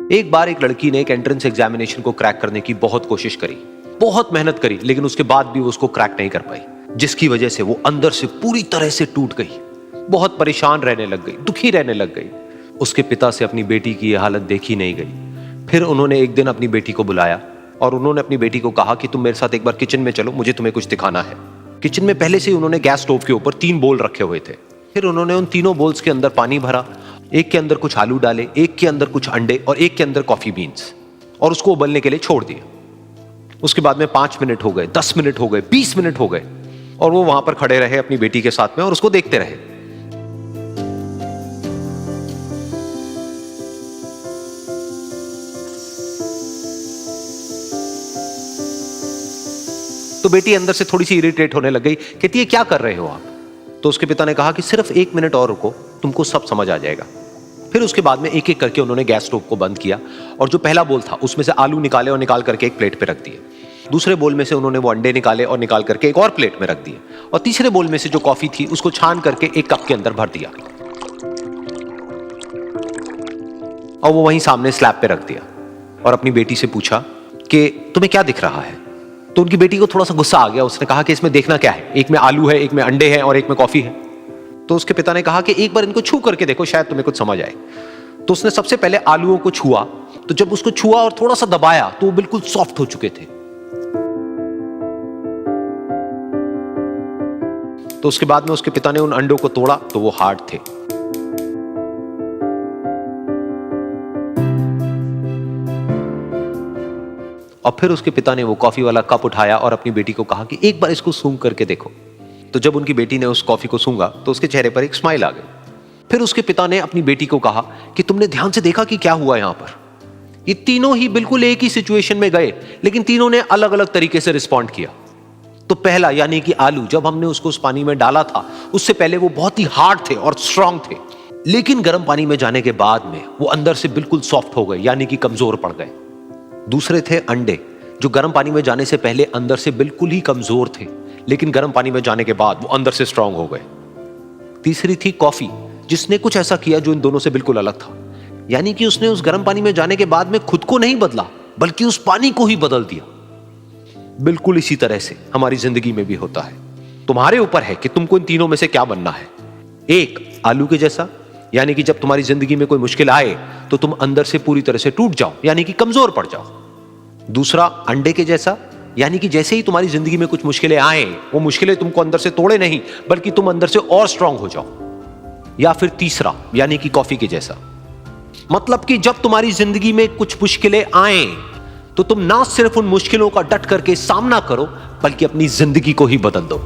एक बार एक लड़की ने एक एंट्रेंस एग्जामिनेशन को क्रैक करने की बहुत कोशिश करी, बहुत मेहनत करी, लेकिन उसके बाद भी वो उसको क्रैक नहीं कर पाई, जिसकी वजह से वो अंदर से पूरी तरह से टूट गई, बहुत परेशान रहने लग गई, दुखी रहने लग गई। उसके पिता से अपनी बेटी की यह हालत देखी नहीं गई। फिर उन्होंने एक दिन अपनी बेटी को बुलाया और उन्होंने अपनी बेटी को कहा कि तुम मेरे साथ एक बार किचन में चलो, मुझे तुम्हें कुछ दिखाना है। किचन में पहले से ही उन्होंने गैस स्टोव के ऊपर 3 बोल रखे हुए थे। फिर उन्होंने उन तीनों बोल्स के अंदर पानी भरा, एक के अंदर कुछ आलू डाले, एक के अंदर कुछ अंडे और एक के अंदर कॉफी बीन्स, और उसको उबलने के लिए छोड़ दिया। उसके बाद में 5 मिनट हो गए, 10 मिनट हो गए, 20 मिनट हो गए, और वो वहां पर खड़े रहे अपनी बेटी के साथ में और उसको देखते रहे। तो बेटी अंदर से थोड़ी सी इरिटेट होने लग गई, कहती है क्या कर रहे हो आप? तो उसके पिता ने कहा कि सिर्फ 1 मिनट और रुको, तुमको सब समझ आ जाएगा। फिर उसके बाद में एक एक करके उन्होंने गैस स्टोव को बंद किया और जो पहला बोल था उसमें से आलू निकाले और निकाल करके एक प्लेट पे रख दिए। दूसरे बोल में से उन्होंने वो अंडे निकाले और निकाल करके एक और प्लेट में रख दिए, और तीसरे बोल में से जो कॉफी थी उसको छान करके एक कप के अंदर भर दिया और वो वहीं सामने स्लैब पे रख दिया और अपनी बेटी से पूछा कि तुम्हें क्या दिख रहा है? तो उनकी बेटी को थोड़ा सा गुस्सा आ गया। उसने कहा कि इसमें देखना क्या है, एक में आलू है, एक में अंडे हैं और एक में कॉफी है। तो उसके पिता ने कहा कि एक बार इनको छू करके देखो, शायद तुम्हें कुछ समझ आए। तो उसने सबसे पहले आलूओं को छुआ, तो जब उसको छुआ और थोड़ा सा दबाया तो वो बिल्कुल सॉफ्ट हो चुके थे। तो उसके बाद में उसके पिता ने उन अंडों को तोड़ा तो वो हार्ड थे। और फिर उसके पिता ने वो कॉफी वाला कप उठाया और अपनी बेटी को कहा कि एक बार इसको सूंघ करके देखो। तो जब उनकी बेटी ने उस कॉफी को सूंघा तो उसके चेहरे पर एक स्माइल आ गई। फिर उसके पिता ने अपनी बेटी को कहा कि तुमने ध्यान से देखा कि क्या हुआ यहां पर? ये तीनों ही बिल्कुल एक ही सिचुएशन में गए, लेकिन तीनों ने अलग अलग तरीके से रिस्पॉन्ड किया। तो पहला यानी कि आलू, जब हमने उसको उस पानी में डाला था उससे पहले वो बहुत ही हार्ड थे और स्ट्रांग थे, लेकिन गर्म पानी में जाने के बाद में वो अंदर से बिल्कुल सॉफ्ट हो गए, यानी कि कमजोर पड़ गए। दूसरे थे अंडे, जो गर्म पानी में जाने से पहले अंदर से बिल्कुल ही कमजोर थे, लेकिन गर्म पानी में जाने के बाद वो अंदर से स्ट्रांग हो गए। तीसरी थी कॉफी, जिसने कुछ ऐसा किया जो इन दोनों से बिल्कुल अलग था, यानी कि उसने उस गर्म पानी में जाने के बाद में खुद को नहीं बदला, बल्कि उस पानी को ही बदल दिया। बिल्कुल इसी तरह से हमारी जिंदगी में भी होता है। तुम्हारे ऊपर है कि तुमको इन तीनों में से क्या बनना है। एक, आलू के जैसा, यानी कि जब तुम्हारी जिंदगी में कोई मुश्किल आए तो तुम अंदर से पूरी तरह से टूट जाओ, यानी कि कमजोर पड़ जाओ। दूसरा, अंडे के जैसा, यानी कि जैसे ही तुम्हारी जिंदगी में कुछ मुश्किलें आए, वो मुश्किलें तुमको अंदर से तोड़े नहीं, बल्कि तुम अंदर से और स्ट्रांग हो जाओ। या फिर तीसरा, यानी कि कॉफी के जैसा, मतलब कि जब तुम्हारी जिंदगी में कुछ मुश्किलें आए तो तुम ना सिर्फ उन मुश्किलों का डट करके सामना करो, बल्कि अपनी जिंदगी को ही बदल दो।